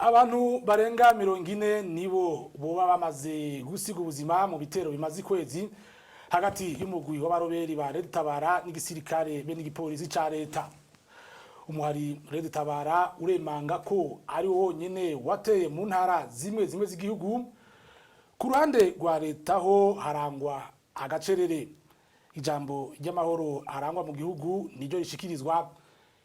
Abantu barenga 40 nibo boba bamaze gusiga ubuzima mu bitero bimaze kwezi hagati y'umugwi w'abaroberi ba Red Tabara n'igisirikare be n'igipolisi ca leta. Umuhari Red Tabara uremanga ko ari wonyene wateye mu ntara zimwe z'igihugu. Ku ruhande rwa leta ho harangwa agacerere. Ijambo ry'amahoro arangwa mu gihugu niryo rishikirizwa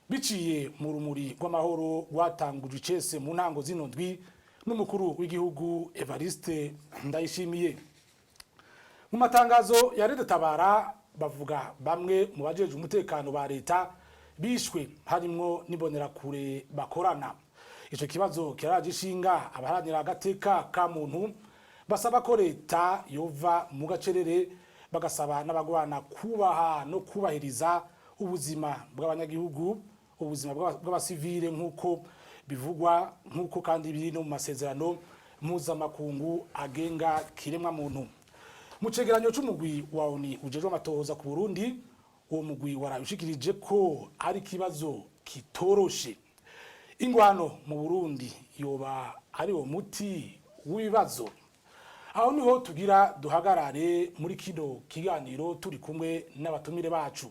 biciye mu rumuri rw'amahoro rwatanguje icese mu ntango zino ndwi n'umukuru w'igihugu Evariste Ndayishimiye. Mu matangazo ya Red Tabara bavuga bamwe mu bajeje umutekano ba leta bishwe harimwo n'imbonerakure bakorana. Ico kibazo kiragishinga abaharanira agateka ka muntu basaba ko leta yova mu gacerere bagasaba n'abagwana kubaha no kubahiriza ubuzima bw'abanyagihugu, ubuzima bw'abasivile nk'uko bivugwa, nk'uko kandi biri no mu masezerano mpuzamakungu agenga kiremwa muntu. Mu cegeranyo c'umugwi wa ONU ujejwe amatohoza ku Burundi, uwo mugwi warabishikirije ko ari kibazo kitoroshe. Ingwano mu Burundi yoba ari wo muti w'ibibazo. Aho niho tugira duhagarare muri kino kiganiro turi kumwe n'abatumire bacu.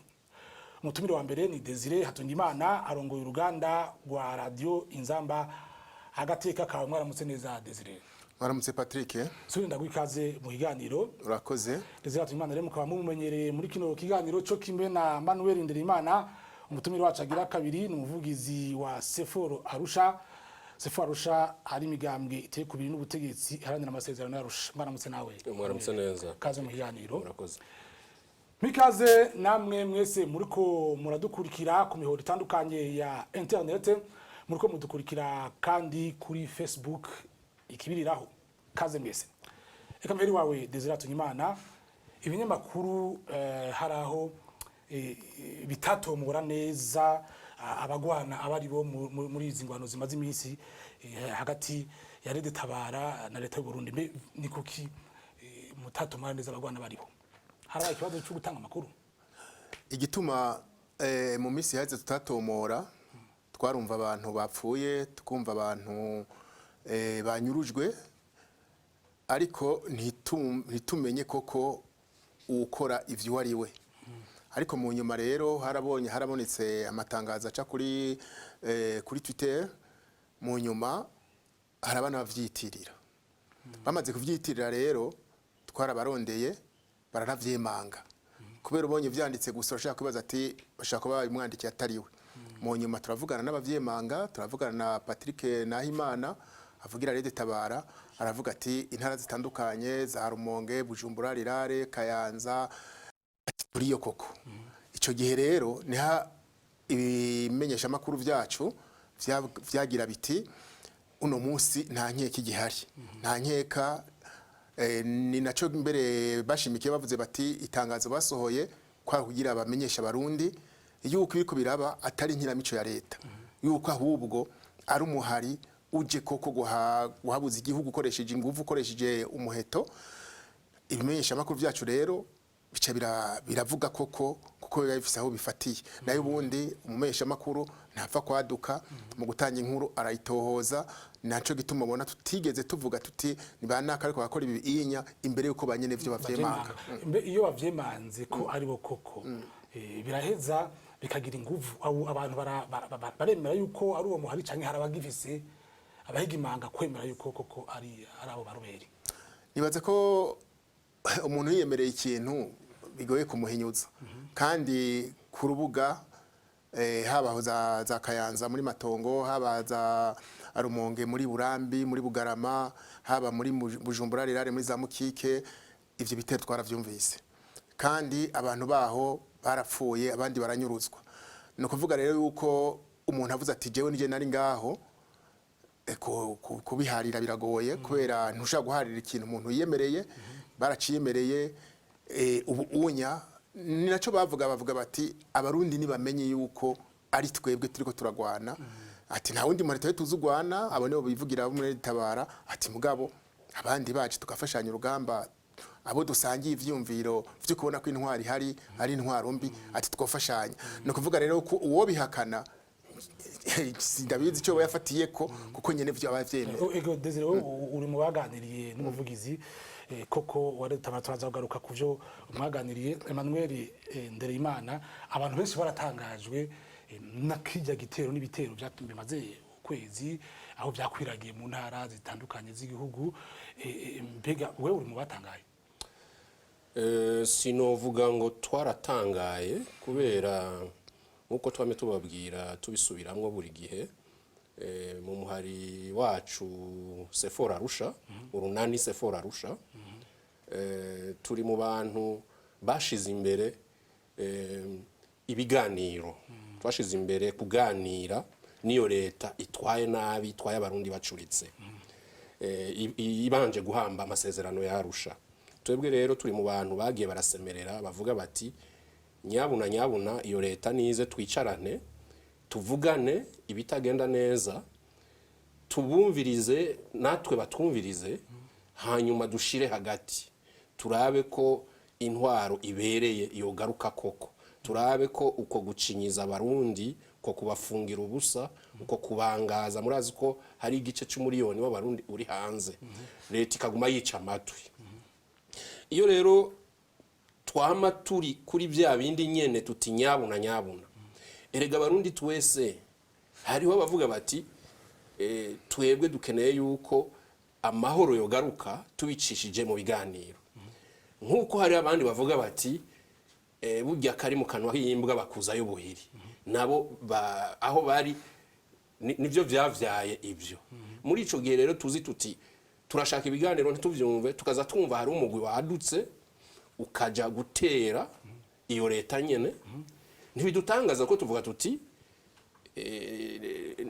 Umutumire wa mbere ni Desire Hatungimana arongoye uruganda rwa radio Inzamba agateka kawe. Mwaramutse neza Desire? Mwaramutse Patrick. Suri ndagwikaze mu kiganiro. Urakoze. Desire Hatungimana rero mukaba mumumenyereye muri kino kiganiro cyo kimwe na Manuel Nderimana. Umutumire wacu agira kabiri ni umuvugizi wa Seforo Arusha. Seforo Arusha ari migambwe iteye kubiri n'ubutegetsi haranira amasezerano y'Arusha. Mwaramutse nawe? Mwaramutse neza. Kaze mu kiganiro. Urakoze. Mikaze namwe mwese muriko muradukurikira ku mihoro itandukanye ya internet, muriko mudukurikira kandi kuri Facebook ikibiriraho. Kaze mwese. Eka mbere wawe Desire Hatungimana, ibinyamakuru haraho bitatomora neza abagwana abari bo muri izi ngwano zimaze iminsi hagati ya Red Tabara na leta y'u Burundi. Ni kuki mutatomora neza abagwana bari bo? Harabaye ikibazo cyo gutanga amakuru. Igituma mu minsi yaje tutatomora, twarumva abantu bapfuye, tukumva abantu banyurujwe, ariko ntitumenye koko ukora ivyo ari we. Ariko mu nyuma rero harabonetse amatangazo aca kuri Twitter, mu nyuma harabana bavyitirira. Bamaze kuvyitirira rero twarabarondeye baranavyemanga. Kubera ubonye vyanditse gusa urashaka kwibaza ati bashaka kuba babimwandikiye atariwe. Mu nyuma turavugana n'abavyemanga, turavugana na Patrick Nahimana avugira Red Tabara, aravuga ati intara zitandukanye za Rumonge, Bujumbura, Rirare, Kayanza turiyo koko. Ico gihe rero niha ibimenyesha makuru vyacu vyagira biti uno munsi nta nkeka igihari. Nta nkeka ni naco mbere bashimikiye bavuze bati itangazo basohoye kwa kugira abamenyesha Barundi yuko ibiko biraba atari nkinamico ya leta, yuko ahubwo ari umuhari uje koko guhabuza igihugu ukoresheje ingufu, ukoresheje umuheto. Ibimenyesha makuru vyacu rero bica biravuga koko kuko bifise aho bifatiye. Nayo ubundi umumenyesha makuru ntapfa kwaduka mu gutanga inkuru arayitohoza. Naco gituma ubona tutigeze tuvuga tuti nibanaka ariko bakora ibi inya imbere yuko banyene vyo bavyemanga. Iyo bavyemanze ko ari bo koko biraheza bikagira inguvu. Abantu baremera yuko ari uwo muhari canke harabagifise abahigimanga kwemera yuko koko ari abo baroberi. Nibaze ko umuntu yiyemereye ikintu bigoye kumuhinyuza. Kandi ku rubuga haba za Kayanza muri Matongo, haba za Rumonge muri Burambi, muri Bugarama, haba muri Bujumbura, Rirare, muri za Mukike, ivyo bitero twaravyumvise. Kandi abantu baho barapfuye, abandi baranyuruzwa. No kuvuga rero yuko umuntu avuze ati jewe nije nari ngaho kubiharira biragoye, kubera ntushaka guharira ikintu umuntu yiyemereye. Baraciyemereye ubu unya ni naco bavuga bati abarundi nibamenye yuko ari twebwe turiko turagwana. Ati nta wundi muntu tuzugwana, abo nibo bivugira muri Red Tabara, ati mugabo abandi baje tukafashanya urugamba, abo dusangiye ivyumviro vyo kubona ko intwari hari ari intwaro mbi, ati twofashanya. No kuvuga rero ko uwo bihakana sindabizi icyo yafatiye ko kuko nyene vyo abavyemera. Ego Desire uri mu baganiriye n'umuvugizi koko waretama turaza kugaruka kuvyo mwaganiriye Emmanuel Ndereyimana abantu benshi baratangajwe nakijya gitero n'ibitero bimaze ukwezi aho byakwiragiye mu ntara zitandukanye z'igihugu mbega wewe uri mu batangaye? Sinovuga ngo twaratangaye kubera nkuko twame tubabwira tubisubiramwo buri gihe mu muhari wacu Sephora Arusha urunani Sephora Arusha turi mu bantu bashize imbere ibiganiro twashize imbere kuganira niyo leta itwaye nabi itwaye abarundi bacuritse ibanje guhamba amasezerano ya Arusha. Twebwe rero turi mu bantu bagiye barasemerera bavuga bati nyabuna iyo leta nize twicarane tuvugane ibitagenda neza tubumvirize natwe batwumvirize hanyuma dushire hagati turabe ko intwaro ibereye iyo garuka koko turabe ko uko gucinyiza abarundi ko kubafungira ubusa uko kubangaza murazi ko hari igice cy'umuriyoni w'abarundi uri hanze leta ikaguma yica amatwi. Iyo rero twama turi kuri bya bindi nyene tuti nyabuna erega abarundi twese hariho abavuga bati twebwe dukeneye yuko amahoro yogaruka tubicishije mu biganiro nkuko hari abandi bavuga bati burya kari mu kanwa h'imbwa bakuzayo buhiri nabo aho bari nivyo vyavyaye ivyo. Muri ico gihe rero tuzi tuti turashaka ibiganiro ntituvyumve tukaza twumva hari umugwi wadutse ukaja gutera iyo leta nyene ntibidutangaza ko tuvuga tuti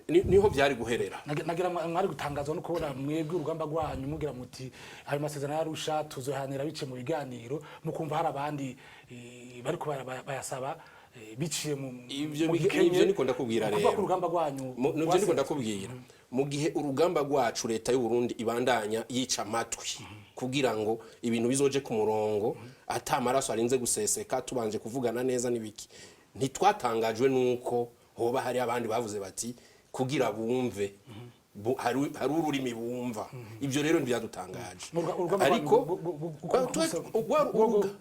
niho byari guherera. Nagira mwari gutangazwa no kubona mwebwe urugamba rwanyu mugira muti ayo masezerano yarusha tuzohanira bice mu biganiro mukumva hari abandi bariko bayasaba biciye mu ivyo niko ndakubwira rero urugamba rwanyu nivyo niko ndakubwira mu gihe urugamba rwacu leta y'u Burundi ibandanya yica amatwi kugira ngo ibintu bizoje ku murongo atamaraso arinze guseseka tubanje kuvugana neza nibiki ntitwatangajwe nuko hoba hari abandi bavuze bati kugira bumve hari ururimi bumva ivyo rero ntibyadutangaje ariko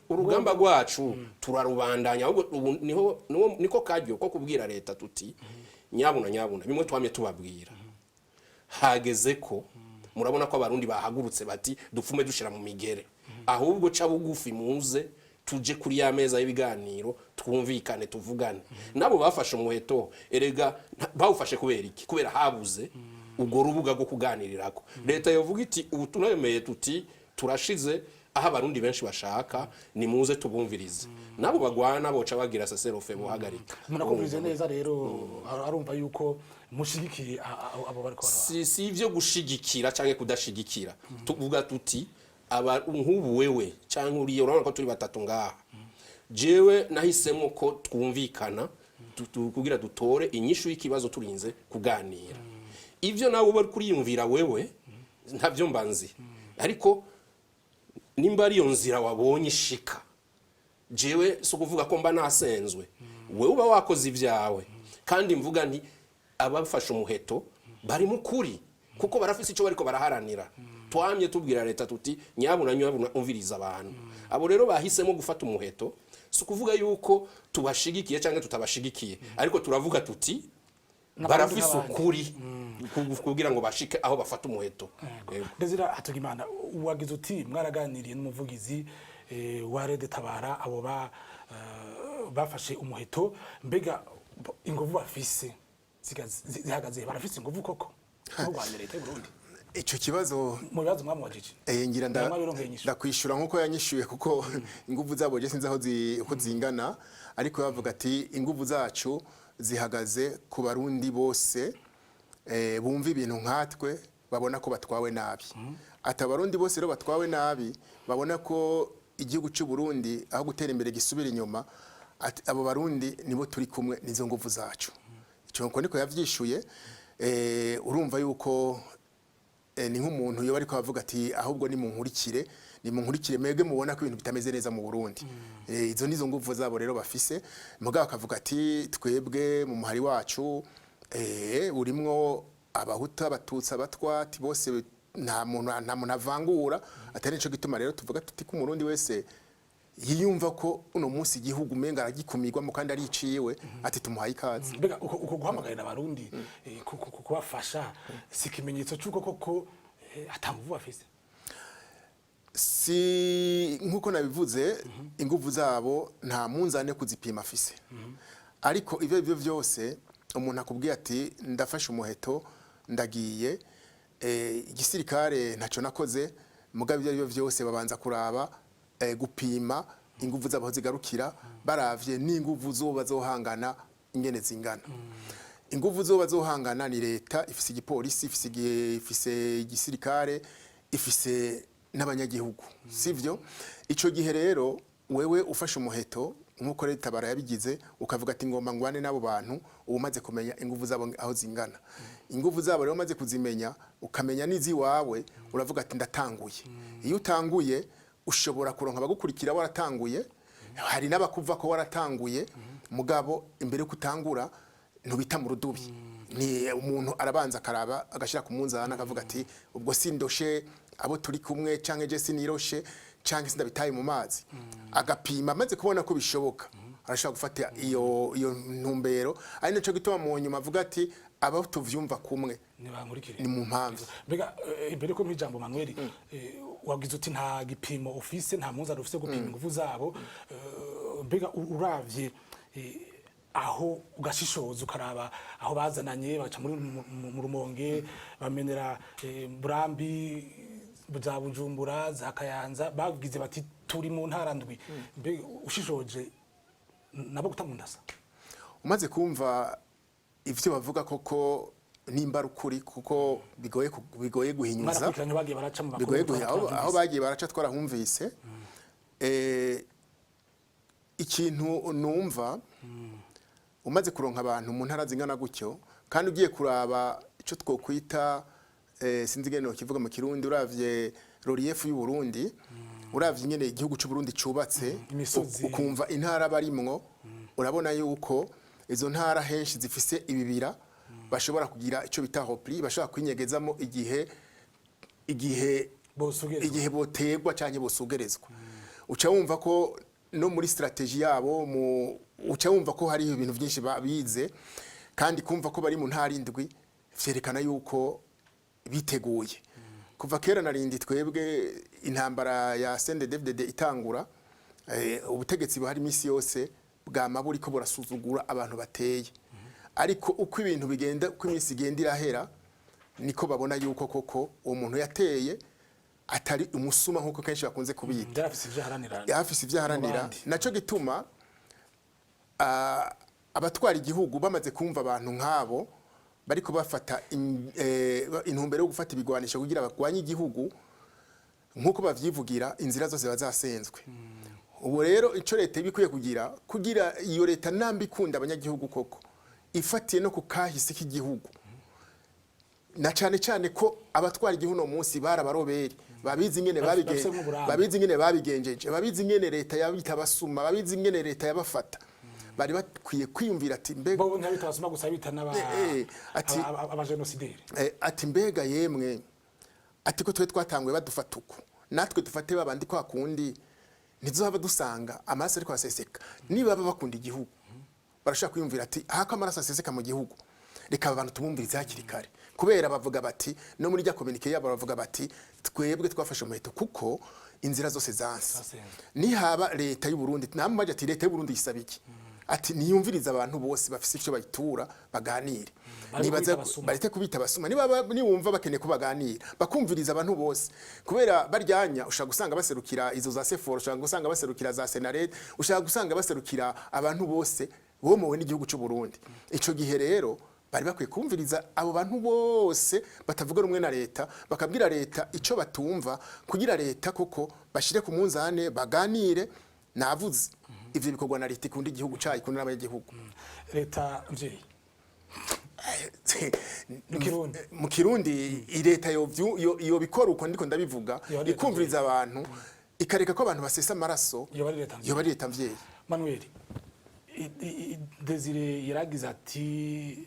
urugamba rwacu turarubandanya ahubwo niko kajyo ko kubwira leta tuti nyabuna bimwe twamye tubabwira hageze ko murabona ko abarundi bahagurutse bati dupfume dushira mu migere ahubwo ca bugufi muze tuje kuri ya meza y'ibiganiro twumvikane tuvugane nabo bafashe umuheto erega bawufashe kubera iki kubera habuze ubwo rubuga rwo kuganirirako leta yovuga iti ubu tunayemeye tuti turashize aho abarundi benshi bashaka ni muze tubumvirize nabo bagwana boca bagira seserofe buhagarika. Munakumvirize neza rero arumva yuko mushigikiye abo bariko si ivyo gushigikira canke kudashigikira tuvuga tuti nk'ubu wewe canke uriye urabona ko turi batatu ngaha jewe nahisemo ko twumvikana kugira dutore inyishu y'ikibazo turinze kuganira ivyo nawe bari kuriyumvira wewe ntavyo mbanzi ariko nimba ari yo nzira wabonye ishika jewe so kuvuga ko mba nasenzwe wewe uba wakoze ivyawe kandi mvuga nti abafashe umuheto bari mukuri kuko barafise ico bariko baraharanira twamye tubwira leta tuti nyabuna umviriza abantu abo rero bahisemo gufata umuheto so kuvuga yuko tubashigikiye canke tutabashigikiye ariko turavuga tuti barafise ukuri kugira ngo bashike aho bafata umuheto. Desire Hatugimana wagize uti mwaraganiriye n'umuvugizi wa Rede Tabara abo bafashe umuheto mbega ingovu bafise zihagaze barafise ingovu koko n'Rwanda leta y'u Burundi ico kibazo mu bibazo mwamubajije ngira ndakwishura nkuko yanyishuye kuko inguvu zabo je sinzi aho uko zingana ariko yavuga ati inguvu zacu zihagaze ku barundi bose bumva ibintu nkatwe babona ko batwawe nabi atabarundi bose rero batwawe nabi babona ko igihugu cy'u Burundi aho gutera imbere gisubira inyuma abo barundi nibo turi kumwe nizo nguvu zacu icyo niko yavyishuye urumva yuko ni nk'umuntu yo bariko bavuga ati ahubwo ni munkurikire mwebwe mubona ko ibintu bitameze neza mu Burundi izo nizo nguvu zabo rero bafise mugabo akavuga ati twebwe mu muhari wacu urimwo abahuta abatutsi abatwati bose nta muntu avangura atari nico gituma rero tuvuga tuti ko umurundi wese yiyumva ko uno munsi igihugu umenga aragikumirwamo kandi ariciwe ati tumuhaye ikaze. Mbega uko guhamagarira abarundi kubafasha si ikimenyetso cy'uko koko atamuvu afise? Si nkuko nabivuze inguvu zabo nta munzane kuzipima afise, ariko ivyo byose umuntu akubwiye ati ndafashe umuheto ndagiye igisirikare ntaco nakoze, mugabe ivyo byose babanza kuraba gupima inguvu zabo zigarukira baravye n'inguvu zo bazohangana ingene zingana. Inguvu zo bazohangana ni leta ifise igipolisi ifise igisirikare ifise n'abanyagihugu, sivyo? Ico gihe rero wewe ufashe umuheto nkuko leta barayabigize ukavuga ati ngomba ngwane nabo bantu, umaze kumenya inguvu zabo aho zingana. Inguvu zabo rero umaze kuzimenya ukamenya nizi wawe, uravuga ati ndatanguye. Iyo utanguye ushobora kuronka abagukurikira waratanguye, hari n'abakuva ko waratanguye, mugabo imbere kutangura ntubita mu rudubi. Ni umuntu arabanza akaraba agashira ku munzana akavuga ati ubwo sindoshe abo turi kumwe canke je siniroshe canke sindabitaye mu mazi, agapima amaze kubona ko bishoboka arashaka gufata iyo ntumbero. Ari naco gituma mu nyuma avuga ati abo tuvyumva kumwe nibankurikire ni mu mpamvu. Mbega imbere ko mwijambo Manuel wagize uti nta gipimo ufise nta munzani ufise gupima inguvu zabo, mbega uravye aho ugashishoza ukaraba aho bazananye baca mu Rumonge bamenera Burambi za Bujumbura za Kayanza bagize bati turi mu ntara ndwi, mbega ushishoje nabo gutamundasa umaze kumva ivyo bavuga koko nimba rukuri kuko bigoye guhinyuza bigoye aho bagiye baraca twarahumvise ikintu numva umaze kuronka abantu mu ntara zingana gutyo kandi ugiye kuraba ico twokwita sinzi ngene no kivuga mu Kirundi, uravye relief y'u Burundi uravye nyene igihugu cy'u Burundi cubatse ukumva intara barimwo, urabona yuko izo ntara henshi zifise ibibira bashobora kugira ico bita repli, bashobora kwinyegezamo igihe botegwa canke bosugerezwa. Uca wumva ko no muri strategie yabo uca wumva ko hari ibintu byinshi babize kandi kumva ko bari mu ntara indwi vyerekana yuko biteguye. Kuva kera narindi twebwe intambara ya CNDD-FDD itangura, ubutegetsi buhari imisi yose bwamaburi ko burasuzugura abantu bateye, ariko uko ibintu bigenda uko imisi igenda irahera niko babona yuko koko uwo muntu yateye atari umusuma nkuko kenshi bakunze kubita, yafise ivyaharanira. Naco gituma abatwara igihugu bamaze kumva abantu nk'abo bariko bafata intumbero yo gufata ibigwanisho kugira bagwanye igihugu nkuko bavyivugira, inzira zose bazasenzwe. Ubu rero ico leta ibikwiye kugira iyo leta nambi ikunda abanyagihugu koko ifatiye no kukahise k'igihugu, na cane ko abatwara igihugu no munsi barabaroberi babizi ingene babigenjeje, babizi ingene leta yabita basuma, babizi ingene leta yabafata. Bari bakwiye kwiyumvira ati mbega bo ntabitabasuma gusa bitana aba genocidaire ati mbega yemwe ati ko twe twatanguye badufata uko natwe dufate babandi kwa kundi nizohava dusanga amaraso ariko aseseka. Niba bakunda igihugu barashaka kwiyumvira ati hako amaraso aseseka mu gihugu reka abantu tumumvirize hakiri kare, kubera bavuga bati no muri rya communique yabo bavuga bati twebwe twafashe umuheto kuko inzira zose zanse. Nihaba leta y'u Burundi namaje ati leta y'u Burundi yisaba iki, ati niyumviriza abantu bose bafise icyo bayitura baganire, nibaza barite kubita basuma niwumva bakeneye ko baganira bakumviriza abantu bose, kubera baryanya ushaka gusanga baserukira izo za Sefor, ushaka gusanga baserukira za Senaret, ushaka gusanga baserukira abantu bose bomowe n'igihugu cy'u Burundi. Ico gihe rero bari bakwiye kumviriza abo bantu bose batavuga rumwe na leta, bakabwira leta ico batumva kugira leta koko bashire ku munzane baganire. Navuze ivyo bikorwa na leta ikunda igihugu cyayo ikunda n'abanyagihugu. Leta mvye mu Kirundi leta yo bikora uko ndiko ndabivuga ikumviriza abantu ikareka ko abantu basesa amaraso yo bari leta mvye. Manuel Desire yaragize ati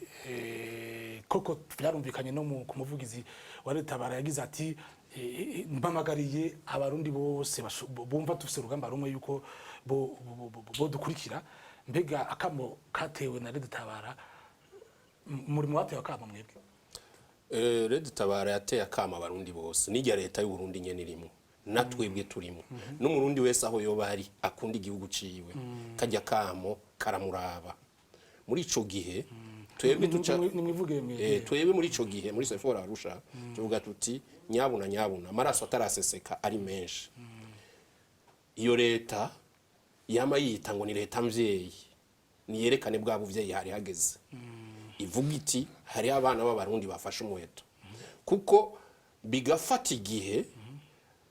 koko byarumvikanye no ku muvugizi wa leta barayagize ati mpamagariye abarundi bose bumva tufise urugamba rumwe yuko bo dukurikira mbega akamo katewe na leta tabara muri mu batewe akamo mwebwe leta tabara yateye akamo abarundi bose n'ijya leta y'u Burundi nyene irimo natwebwe turimo n'umurundi wese aho yoba ari akunda igihugu ciwe kajya kamo karamuraba muri ico gihe twebwe tuca twebwe muri ico gihe muri Sefora Arusha tuvuga tuti nyabuna amaraso ataraseseka ari menshi iyo leta yama yita ngo ni leta mvyeyi niyerekane bwa buvyeyi hari hageze ivuga iti hari abana b'abarundi bafashe umuheto kuko bigafata igihe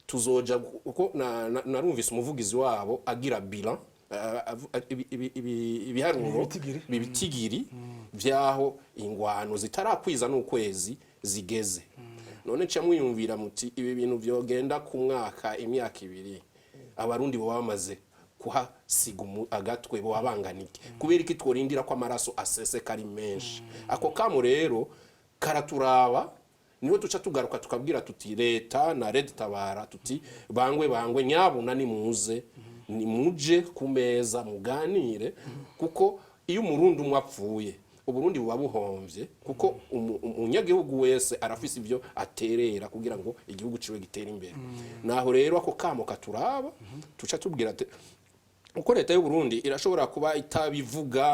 tuzoja uko narumvise umuvugizi wabo agira bilan ibiharuro bibitigiri vyaho ingwano zitarakwiza n'ukwezi zigeze none cya mwiyumvira muti ibi bintu vyogenda ku mwaka imyaka ibiri abarundi bo bamaze kuhasiga agatwe bo abanganike kubera iki tworindira ko amaraso aseseka ari menshi ako kamo rero karaturaba niho tuca tugaruka tukabwira tuti leta na Red Tabara tuti bangwe nyabuna ni muze ni muje ku meza muganire kuko iyo umurundi umwapfuye uburundi buba buhomvye kuko umunyagihugu wese arafise ivyo aterera kugira ngo igihugu ciwe gitere imbere naho rero ako kamo katuraba tuca tubwira ati uko leta y'u Burundi irashobora kuba itabivuga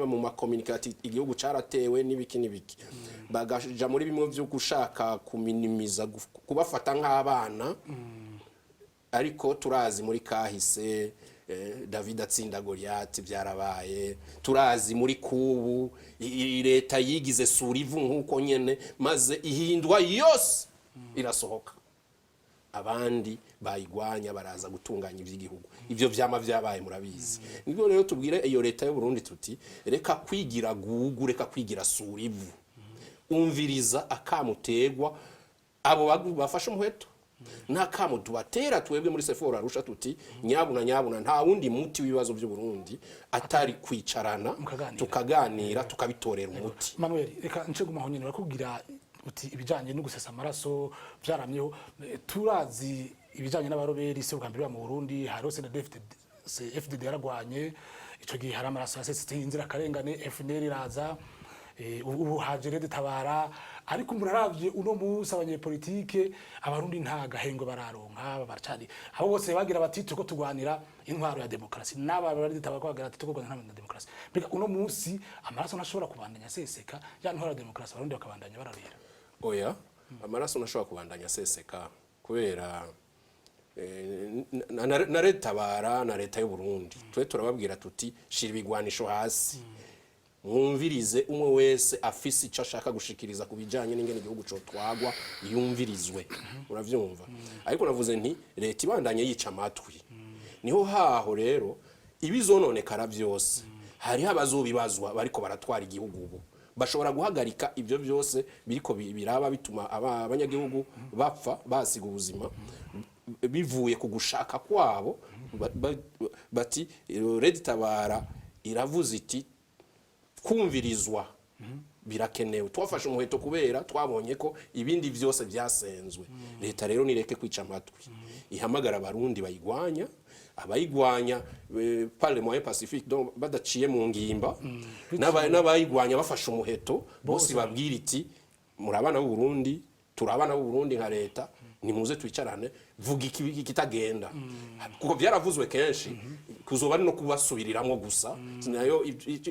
mu makomunikati igihugu caratewe n'ibiki bagaja muri bimwe byo gushaka kuminimiza kubafata nk'abana ariko turazi muri kahise David atsinda Goliath byarabaye turazi muri kubu leta yigize surivu nkuko nyene maze ihindwa yose irasohoka abandi bayigwanya baraza gutunganya ivy'igihugu ivyo vyama vyabaye murabizi nibwo rero tubwire iyo leta y'u Burundi tuti reka kwigira gugu reka kwigira surivu umviriza akamutegwa abo bafashe umuheto nta kamo tubatera twebwe muri Sefora Arusha tuti nyabuna nta wundi muti w'ibibazo by'u Burundi atari kwicarana tukaganira tukabitorera umuti Manuel reka nce gumahonyene bakubwira uti ibijanye no gusesa amaraso byaramyeho turazi ibijanye n'abaroberi se bwambere mu Burundi harose na FDD yaragwanye ico gihe hari amaraso yasesetse inzira karengane FNL iraza ubu haje Red Tabara ariko muraravye uno munsi abanyepolitike abarundi nta gahengo bararonka baracari abo bose bagira bati tuko tugwanira intwaro ya demokrasi n'aba Red Tabara kwagira ati tuko gwanira na demokrasi mbega uno munsi amaraso nashobora kubandanya seseka ya ntwaro ya demokrasi abarundi bakabandanya bararira oya amaraso nashobora kubandanya seseka kubera na Red Tabara na leta y'u Burundi twe turababwira tuti shira ibigwanisho hasi mwumvirize umwe wese afise ico ashaka gushikiriza kubijanye n'ingene igihugu cyo twagwa yumvirizwe uravyumva ariko navuze nti leta ibandanye yica amatwi niho haho rero ibizononekara byose hari abazobibazwa bariko baratwara igihugu ubu bashobora guhagarika ivyo byose biriko biraba bituma abanyagihugu bapfa basiga ubuzima bivuye ku gushaka kwabo bati Red Tabara iravuze iti kumvirizwa birakenewe twafashe umuheto kubera twabonye ko ibindi byose byasenzwe leta rero nireke kwica amatwi ihamagara abarundi bayigwanya abayigwanya par le moyen pacifique donc badaciye mu ngimba n'abayigwanya bafashe umuheto bose babwira iti murabana b'u Burundi turabana b'u Burundi nka leta nimuze twicarane vuga ikitagenda kuko byaravuzwe kenshi kuzoba no kubasubiriramo gusa nayo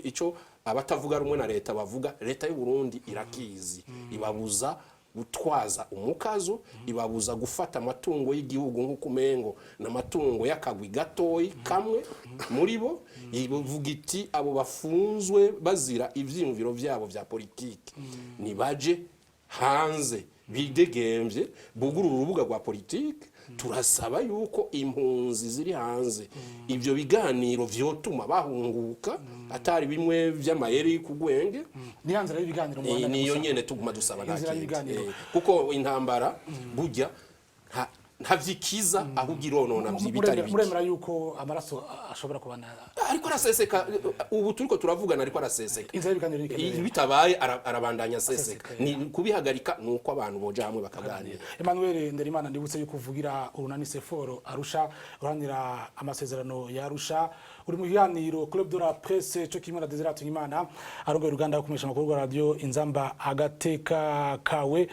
ico abatavuga rumwe na leta bavuga leta y'u Burundi irakizi ibabuza gutwaza umukazo ibabuza gufata amatungo y'igihugu nk'uko umengo n'amatungo y'akagwi gatoyi kamwe muri bo ivuga iti abo bafunzwe bazira ivyiyumviro vyabo vya politiki nibaje hanze bidegemvye bugurura urubuga rwa politiki turasaba yuko impunzi ziri hanze ivyo biganiro vyotuma bahunguka atari bimwe vy'amayeri kugwenge ni hanze y'ibiganiro mu Rwanda niyo nyene tuguma dusaba kuko intambara burya ntavyikiza ahubwo ironona bitari biki. Muremera yuko amaraso ashobora kubana ariko araseseka ubu turiko turavugana ariko araseseka inzira biganiro bitabaye arabandanya aseseka ni kubihagarika nuko abantu boja hamwe bakaganira. Emmanuel Nderimana ndibutse yuko uvugira urunani Seforo Arusha uranira amasezerano ya Arusha uri mu kiganiro Club de la Presse cyo kimwe na Desire Tunyimana arongoye uruganda rukomesha makuru rwa radio Inzamba agateka kawe.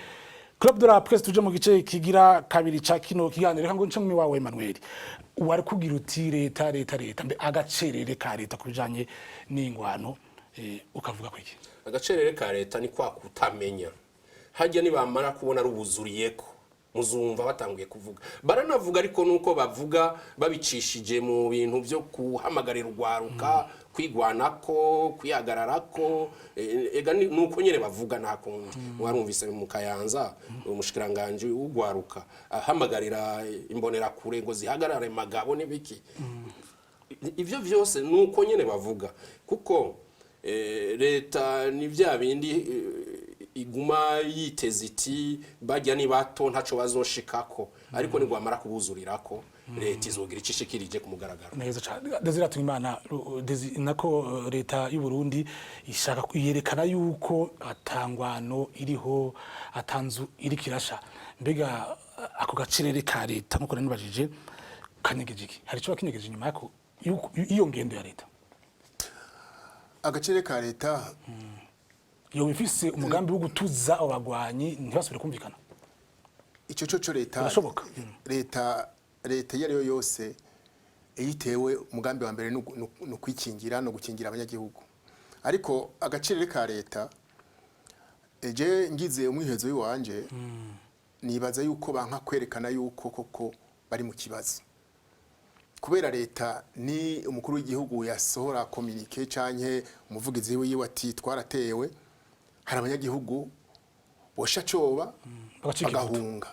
Club de la Presse tuje mu gice kigira kabiri ca kino kiganiro reka ngo nce mu wawe Emmanuel wari kugira uti leta mbe agacerere ka leta kubijanye n'ingwano ukavuga kwiki agacerere ka leta ni kwa kutamenya hajya nibamara kubona rubuzuriyeko muzumva batanguye kuvuga baranavuga ariko nuko bavuga babicishije mu bintu byo kuhamagarira urwaruka kwigwanako kwihagararako ega nuko nyene bavuga nakundi warumvise mu Kayanza umushikiranganje w'urwaruka ahamagarira imbonera kure ngo zihagarare magabo n'ibiki ivyo vyose nuko nyene bavuga kuko leta ni vya bindi iguma yiteze iti bajya ni bato ntaco bazoshikako ariko ni gwamara kubuzurirako leta izogira icishikirije ku mugaragaro neza cyane. Desire Tunyimana nako leta y'u Burundi ishaka kuyerekana yuko atangwano iriho atanzu iri kirasha mbega ako gacerere ka leta nkuko nanibajije kanyegeje iki hari cyo kinyegeje nyuma yako iyo ngendo ya leta agacerere ka leta yo bifise umugambi wo gutuza abagwanyi ntibasubire kumvikana ico cyo leta birashoboka leta yariyo yose yitewe umugambi wa mbere no kwikingira no gukingira abanyagihugu ariko agacerere ka leta eje ngize umwihezo w'iwanje nibaza yuko banka kwerekana yuko koko bari mu kibazo kubera leta ni umukuru w'igihugu yasohora communique canke umuvugizi wiwe ati twaratewe hari abanyagihugu bosha coba bagahunga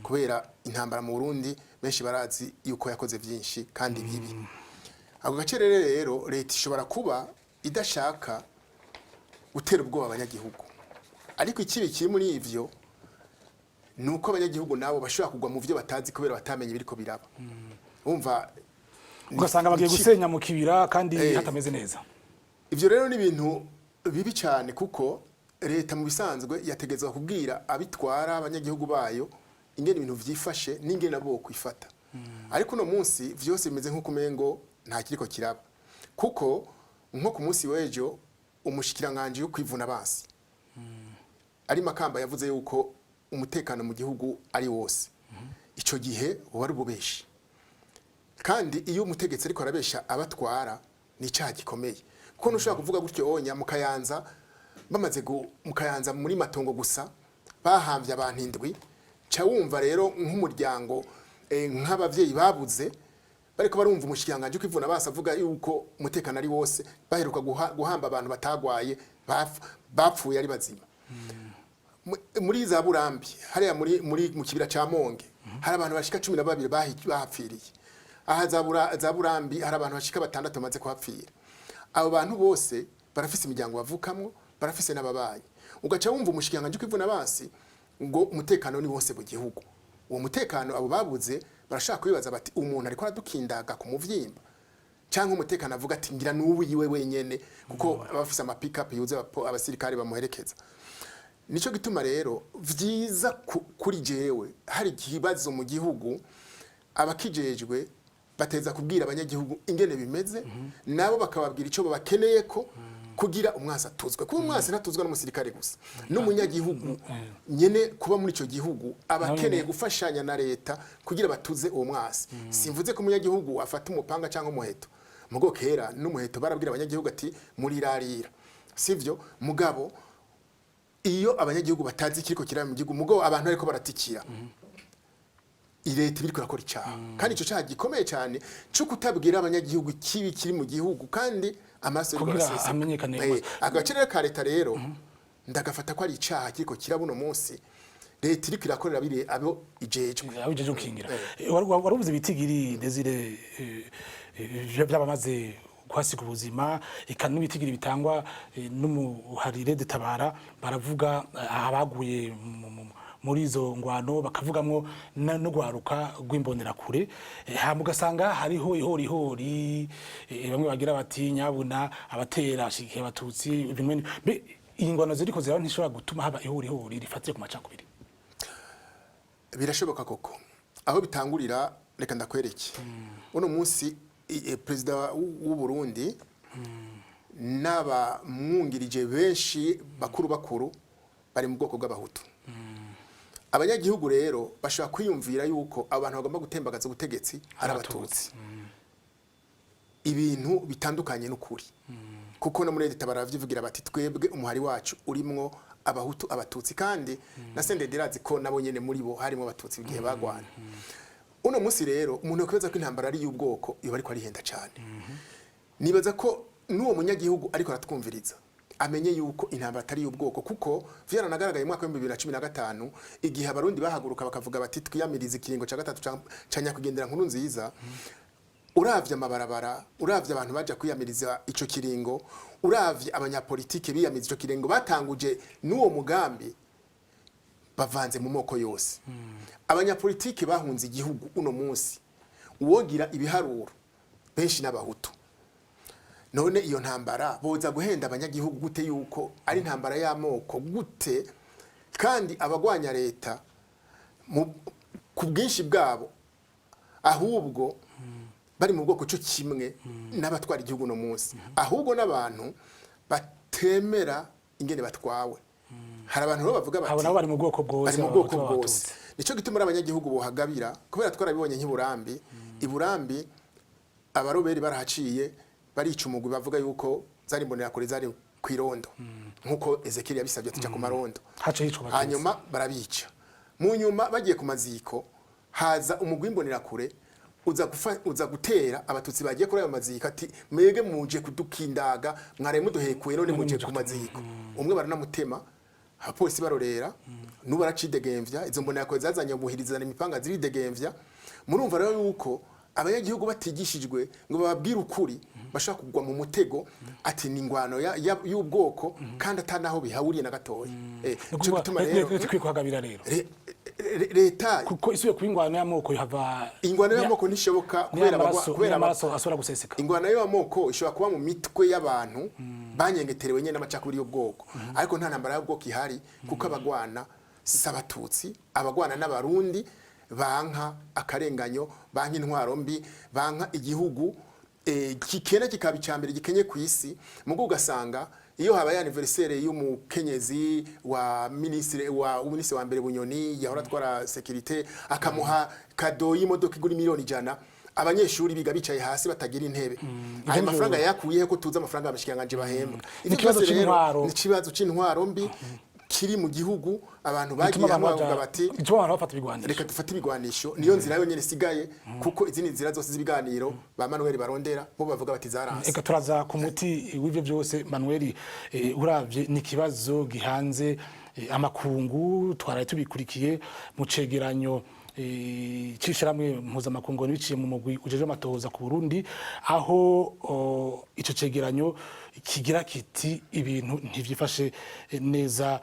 kubera intambara mu Burundi benshi barazi yuko yakoze byinshi kandi bibi. Ako gacerere rero leta ishobora kuba idashaka gutera ubwoba abanyagihugu ariko ikibi kiri muri ivyo nuko abanyagihugu nabo bashobora kugwa mu byo batazi kubera batamenye biriko biraba umva ugasanga bagiye gusenya mu kibira kandi hatameze neza. Ivyo rero ni ibintu bibi cyane kuko leta mu bisanzwe yategezwa kubwira abitwara abanyagihugu bayo ingene ibintu vyifashe n'ingene nabo kwifata ariko no munsi vyose bimeze nko kumengo nta kiriko kiraba kuko nko ku munsi wejo umushikiranganje yo kwivuna basi ari Makamba yavuze yuko umutekano mu gihugu ari wose ico gihe wari bubeshi kandi iyo umutegetsi ariko arabesha abatwara ni cyaha gikomeye kuko nushaka kuvuga gutyo onya mu Kayanza bamaze mu Kayanza muri Matongo gusa bahamvye abantu indwi ca wumva rero nk'umuryango nk'abavyeyi babuze bariko barumva umushikiranganje kwivuna basavuga yuko umutekano ari wose baheruka guhamba abantu batagwaye bapfuye ari bazima muri za Burambi hariya muri mu kibira ca Monge hari abantu bashika 12 bahapfiriye aha za Burambi hari abantu bashika 6 bamaze kuhapfira abo bantu bose barafise imiryango bavukamwo barafise n'ababanyi ugaca wumva umushikiranganje kwivuna basi ngo umutekano ni wose mu gihugu uwo mutekano abo babuze barashaka kwibaza bati umuntu ariko aradukindaga ku muvyimba cyangwa umutekano avuga ati ngira n'ubu yiwe wenyene kuko abafise ama pick up yuze abasirikare bamuherekeza nico gituma rero vyiza kuri jewe hari ikibazo mu gihugu abakijejwe bateza kubwira abanyagihugu ingene bimeze nabo bakababwira ico bakeneye ko kugira umwasa tuzwe kuba umwasa natuzwa n'umusirikare gusa n'umunyagihugu nyene kuba muri ico gihugu abakeneye gufashanya na leta kugira batuze uwo mwasa simvuze ko umunyagihugu afata umupanga cyangwa umuheto mugo kera n'umuheto barabwira abanyagihugu ati muri rarira sivyo mugabo iyo abanyagihugu batazi kiriko kiraba mu gihugu mugo abantu ariko baratikira leta biriko rakora icyaha kandi ico cyaha gikomeye cyane cyo kutabwira abanyagihugu kibi kiri mu gihugu kandi amaso kugira amenyekane agacerere ka leta rero ndagafata ko ari icyaha kiriko kirabuno munsi leta iriko irakorera bire abo ijeje ukingira warubuze bitigiri Desire byabamaze kwasiga ubuzima ikana n'ibitigira bitangwa n'umuharire detabara baravuga abaguye muri izo ngwano bakavugamwo no gwaruka rw'imbonerakure hama ugasanga hariho ihorihori bamwe bagira bati nyabuna abatera ashigikiye abatutsi bimwe iyi ngwano ziriko ziraba ntishobora gutuma haba ihorihori rifatire ku macakubiri. Birashoboka koko aho bitangurira reka ndakwereke uno munsi perezida w'u Burundi naba mwungirije benshi bakuru bari mu bwoko bw'abahutu. Abanyagihugu rero bashobora kwiyumvira yuko abantu bagomba gutembagaza ubutegetsi ari abatutsi. Ibintu bitandukanye n'ukuri kuko no muri leta baravyivugira bati twebwe umuhari wacu urimwo abahutu abatutsi kandi na Sendedirazi ko nabo nyene muri bo harimo abatutsi igihe bagwana. Uno munsi rero umuntu yokweza ko intambara ari y'ubwoko iyo bariko arihenda cyane. Nibaza ko n'uwo munyagihugu ariko aratwumviriza amenye yuko intambara atari y'ubwoko kuko vyaranagaragaye mu mwaka wa 2015 igihe abarundi bahaguruka bakavuga bati twiyamiriza ikiringo ca gatatu canya kugendera nkuru nziza. Uravye amabarabara, uravye abantu baje kwiyamiriza ico kiringo, uravye abanyapolitike biyamiriza ico kiringo batanguje n'uwo mugambi bavanze mu moko yose. Abanyapolitike bahunze igihugu uno munsi uwogira ibiharuro benshi n'abahutu. None iyo ntambara boza guhenda abanyagihugu gute yuko ari intambara y'amoko gute kandi abagwanya leta ku bwinshi bwabo ahubwo bari mu bwoko cyo kimwe n'abatwara igihugu no munsi ahubwo n'abantu batemera ingene batwawe. Hari abantu bo bavuga bati abo bari mu bwoko bwose nico gituma abanyagihugu bohagabira kubera twarabibonye nk'Iburambi. Iburambi abaroberi barahaciye barica umugwi bavuga yuko zari imbonerakure zari kwirondo nkuko Ezekiel yabisabye tuja ku marondo hanyuma barabica. Mu nyuma bagiye ku maziko haza umugwi imbonerakure uza gutera abatutsi bagiye kuri ayo maziko ati mwege muje kudukindaga mware muduhekuye none muje ku maziko. Umwe baranamutema abapolisi barorera nubu aracidegemvya izo mbonerakure zazanye ubuhirizana imipanga ziridegemvya. Murumva rero yuko abanyagihugu batigishijwe ngo bababwire ukuri bashaka kugwa mu mutego ati ni ingwano y'ubwoko kandi atanaho bihawuriye na gatoya. Cyo gituma rero kwikuhagabira rero leta kuko isuye kwingwano y'amoko hava ingwano y'amoko nishoboka kubera amaraso asora guseseka. Ingwano y'amoko ishobora kuba mu mitwe y'abantu banyengeterewe nyene n'amacakubiri y'ubwoko ariko nta ntambara y'ubwoko ihari kuko abagwana sabatutsi abagwana n'abarundi banka akarenganyo banka intwaro mbi banka igihugu kikena kikaba icambere gikenye ku isi mugo ugasanga iyo habaye anniversaire y'umukenyezi wa ministre wa mbere Bunyoni yahora twara sécurité akamuha kado y'imodoka igura miliyoni 100 abanyeshuri biga bicaye hasi batagira intebe. Ayo mafaranga yakuyehe ko tuza amafaranga abashikanganje bahembwa. Ikibazo c'intwaro mbi kiri mu gihugu abantu bagiye bavuga bati reka dufate ibigwanisho niyo nzira yo nyene sigaye kuko izindi nzira zose z'ibiganiro ba Manuel barondera bo bavuga bati zaranse. Eka turaza ku muti w'ivyo byose Manuel uravye ni kibazo gihanze amakungu twaraye tubikurikiye mu cegeranyo cishiramwe mpuzamakungu biciye mu mugwi ujeje amatohoza ku Burundi aho ico cegeranyo kigira kiti ibintu ntivyifashe neza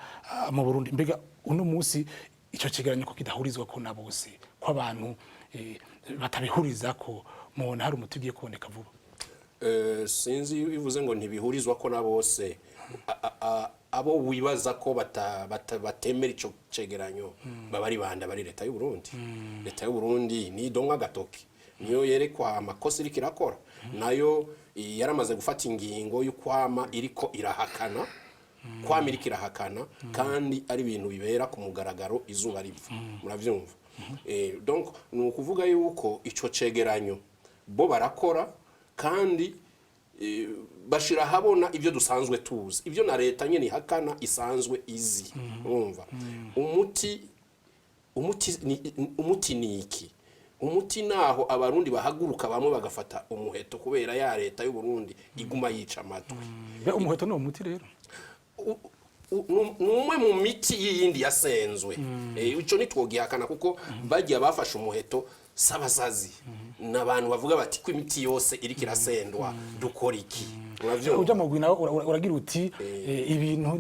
mu Burundi. Mbega uno munsi ico cegeranyo ko kidahurizwa ko na bose ko abantu batabihuriza ko mubona hari umuti ugiye kuboneka vuba. Sinzi bivuze ngo ntibihurizwa ko na bose abo wibaza ko batemera ico cegeranyo babari banda bari leta y'u Burundi. Leta y'u Burundi ni donka gatoki niyo yerekwa amakosa iriko irakora nayo yaramaze gufata ingingo y'ukwama iriko irahakana kwama iriko irahakana kandi ari ibintu bibera ku mugaragaro izuba riva muravyumva. Donc ni ukuvuga yuko ico cegeranyo bo barakora kandi bashira habona ivyo dusanzwe tuzi ivyo na leta nyene ihakana isanzwe izi urumva. Umuti ni iki? Umuti naho abarundi bahaguruka bamwe bagafata umuheto kubera ya leta y'u Burundi iguma yica amatwi. Umuheto no umuti rero numwe mu miti yindi yasenzwe. Ico nitwogihakana kuko bagiye bafashe umuheto sabasazi n'abantu bavuga bati ko imiti yose iriko irasendwa dukora iki. Uja mu gwina uragira uti ibintu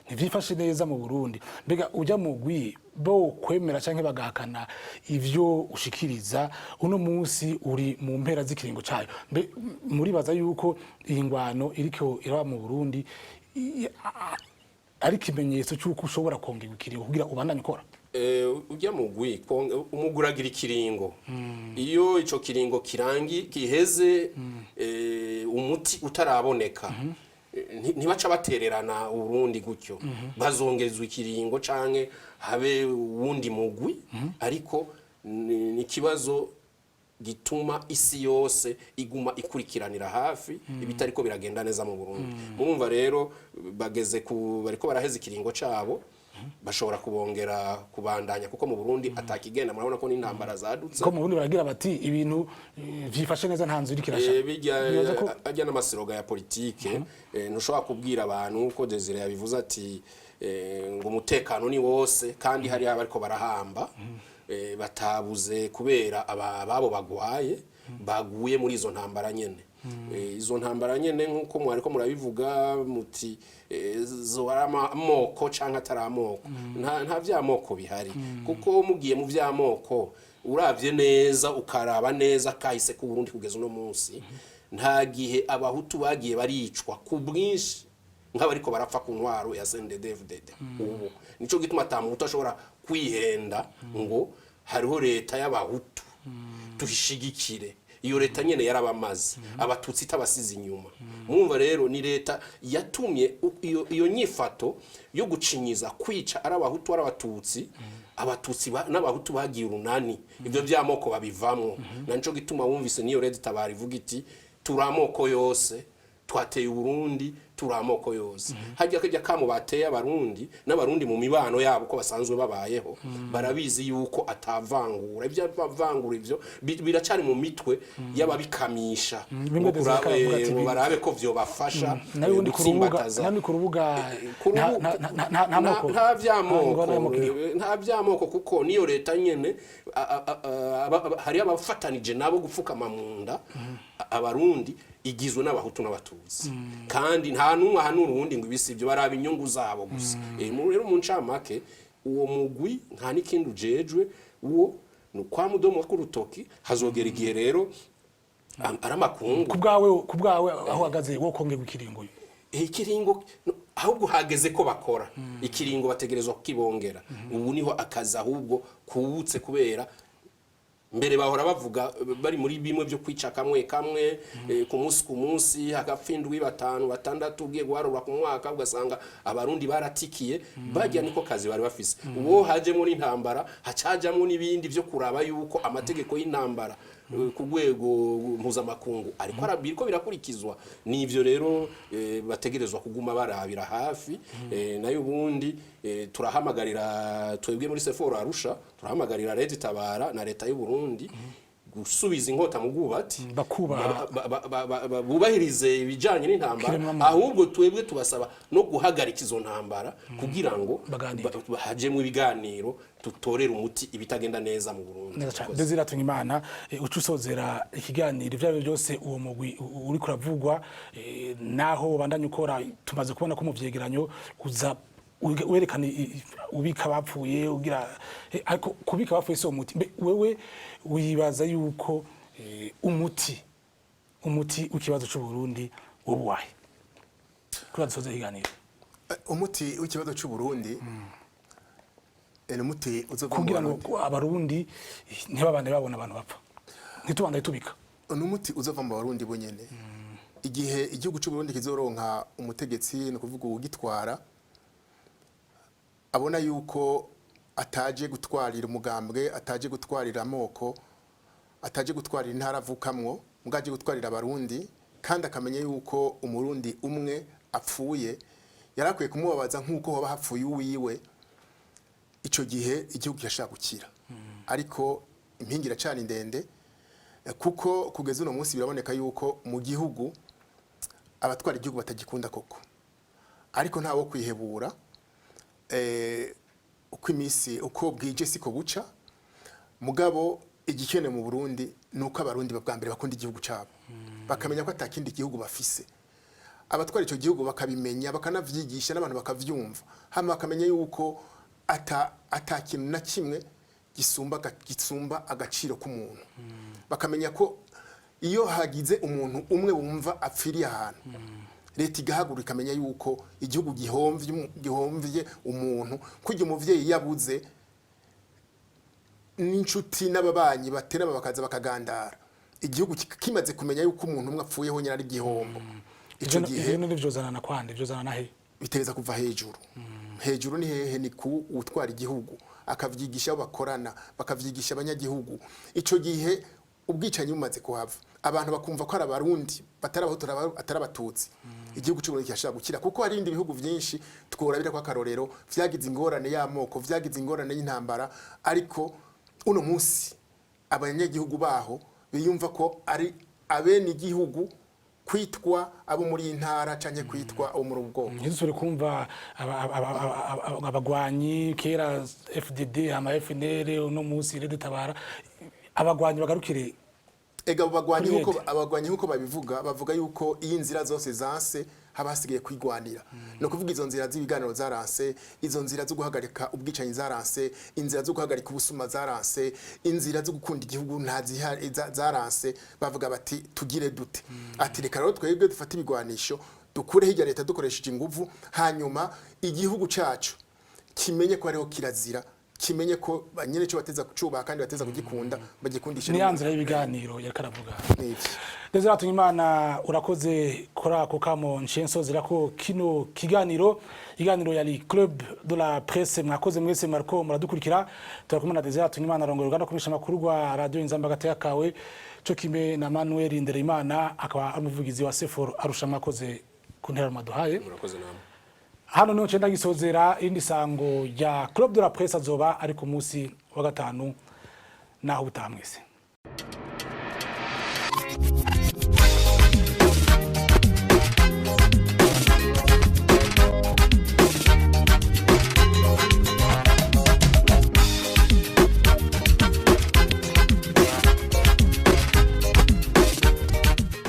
ntivyifashe neza mu Burundi mbega ujya mugwi bo kwemera canke bagahakana ivyo ushikiriza uno munsi uri mu mpera z'ikiringo cayo muribaza yuko iyi ngwano iriko iraba mu Burundi ari ikimenyetso cy'uko ushobora kongerwa ikiringo kugira ubandanye ukora ujya mugwi umuguragira ikiringo iyo ico kiringo giheze umuti utaraboneka ntibaca batererana Uburundi gutyo bazongezwa ikiringo canke habe wundi mugwi ariko ni kibazo gituma isi yose iguma ikurikiranira hafi ibitariko biragenda neza mu Burundi murumva rero bageze bariko baraheza ikiringo cabo bashobora kubongera kubandanya kuko mu Burundi atakigenda murabona ko n'intambara zadutse ko mu Burundi baragira bati ibintu vyifashe neza ntanzu iri kirasha ajya n'amasiroga ya politike ntushobora kubwira abantu ko Desire yabivuze ati ngo umutekano ni wose kandi hari abariko barahamba batabuze kubera ababo bagwaye baguye muri izo ntambara nyene izo ntambara nyene nkuko mwariko murabivuga muti zo amoko canke ataramoko nta vyamoko bihari kuko mugiye mu vyamoko uravye neza ukaraba neza kahise ku Burundi kugeza uno munsi nta gihe abahutu bagiye baricwa ku bwinshi nk'abariko barapfa ku ntwaro ya CNDD-FDD ubu nico gituma atamuhutu ashobora kwihenda ngo hariho leta y'abahutu tuhishigikire iyo leta nyene yarabamaze abatutsi itabasize inyuma mwumva rero ni leta yatumye iyo nyifato yo gucinyiza kwica ari abahutu ari abatutsi n'abahutu bagiye urunani ivyo vyamoko babivamwo naco gituma wumvise niyo Red Tabara ivuga iti turamoko yose twateye Burundi turamoko yose hajya kujya kamo bateye abarundi n'abarundi mu mibano yabo ko basanzwe babayeho barabizi yuko atavangura ibyo bavangura ivyo biracari mu mitwe y'ababikamisha barabe ko vyo bafasha nandi ku rubuga nta vyamoko kuko niyo leta nyene hari abafatanije nabo gupfukama munda abarundi igizwe n'abahutu n'abatutsi kandi nta numwe hanura ubundi ngo ibisibyo baraba inyungu zabo gusa rero mu ncamake uwo mugwi nta n'ikindi ujejwe uwo ni kwa mudomo w'urutoki hazogera igihe rero aramakungu kubwawe aho hagaze wo kongerwa ikiringo ikiringo ahubwo hageze ko bakora ikiringo bategerezwa kukibongera ubu niho akazi ahubwo kubutse kubera mbere bahora bavuga bari muri bimwe byo kwica kamwe ku munsi hagapfindwi 5 6 ugiye guharura ku mwaka ugasanga abarundi baratikiye bajya niko kazi bari bafise uwo haje muri intambara hacajamwe n'ibindi byo kuraba yuko amategeko y'intambara ku rwego mpuzamakungu ariko arabiriko birakurikizwa nivyo rero bategerezwa kuguma barabira hafi nayo ubundi turahamagarira twebwe muri Seforo Arusha turahamagarira Red Tabara na leta y'u Burundi gusubiza inkota mu bwubati bubahirize ibijanye n'intambara ahubwo twebwe tubasaba no guhagarika izo ntambara kugira ngo hajemwe ibiganiro tutorera umuti ibitagenda neza mu Burundi Desire Tunyimana ucusozera ikiganiro ivyo byose uwo mugwi uri kuravugwa naho bandanye ukora tumaze kubona ko mu vyegeranyo uza werekana ubika bapfuye ugira ariko kubika bapfuye so umuti wewe wibaza yuko umuti w'ikibazo cy'u Burundi wobuwaye kubazoza iganiro umuti w'ikibazo cy'u Burundi umuti uzova kugira ngo abarundi ntibabane babona abantu bapfa ntitubandanye tubika umuti uzova mu Barundi bonyene igihe igihugu cy'u Burundi kizoronka umutegetsi no kuvuga ugitwara abona yuko ataje gutwarira umugambwe ataje gutwarira amoko ataje gutwarira intara avukamwo mugaje gutwarira abarundi kandi akamenya yuko umurundi umwe apfuye yarakwiye kumubabaza nkuko hoba hapfuye uwiwe ico gihe igihugu cyashaka gukira ariko impingira cyane ndende kuko kugeza uno munsi biraboneka yuko mu gihugu abatwara igihugu batagikunda koko ariko ntawo kwihebura uko imisi uko bwije siko buca mugabo igikene mu Burundi nuko abarundi bwa mbere bakunda igihugu cyabo bakamenya ko atakindi gihugu bafise abatwara icyo gihugu bakabimenya bakanavyigisha n'abantu bakavyumva hama bakamenya yuko ata kintu na kimwe gisumba agaciro k'umuntu bakamenya ko iyo hagize umuntu umwe wumva apfiriye ahantu leta igahagura ikamenya yuko igihugu gihomvye umuntu kujya umuvyeyi yabuze n'inshuti n'ababanyi baterama bakaza bakagandara igihugu kimaze kumenya yuko umuntu umwe apfuyeho nyine ari gihombo ico gihe n'ivyozana na kwande vyozana na he biteza kuva hejuru hejuru ni hehe ni ku utwara igihugu akavyigisha abo bakorana bakavyigisha abanyagihugu ico gihe ubwicanyi bumaze kuhava abantu bakumva ko ari abarundi atarabatutsi igihugu cy'u Burundi cyashaka gukira kuko hari indi bihugu byinshi tworabira kwa karorero vyagize ingorane y'amoko vyagize ingorane y'intambara ariko uno munsi abanyagihugu baho biyumva ko ari abene igihugu kwitwa abo muri intara canke kwitwa abo muri ubwoko ntizusubire kumva abagwanyi kera FDD ama FNL uno munsi Tabara abagwanyi bagarukire ega abagwanyi huko bavuga yuko iyi nzira zose zanse habasigaye kwigwanira no kuvuga izo nzira z'ibiganiro zaranse izo nzira zo guhagarika ubwicanyi zaranse inzira zo guhagarika ubusuma zaranse inzira zo gukunda igihugu ntazihari zaranse bavuga bati tugire dute ati reka rero twebwe dufata ibigwanisho dukure hirya leta dukoresheje inguvu hanyuma igihugu cacu kimenye ko ariho kirazira kimenye ko banyene cyo bateza kucuba kandi bateza kugikunda bagikundisha ni yanzira y'ibiganiro yakaravuga Desire Tunyimana urakoze kora ako kamo nshenso zirako kino kiganiro yali Club de la Presse mwakoze mwese marko muradukurikira turakumana Desire Tunyimana rongo ruganda kumisha makuru rwa radio Inzamba gateka kawe cyo kime na Manuel Ndereyimana akaba amuvugizi wa Sefor arusha mwakoze kuntera maduhaye murakoze namwe hano niho cenda gisozera indi sango ya Club de la Presse azoba ari ku munsi wa gatanu naho butamwese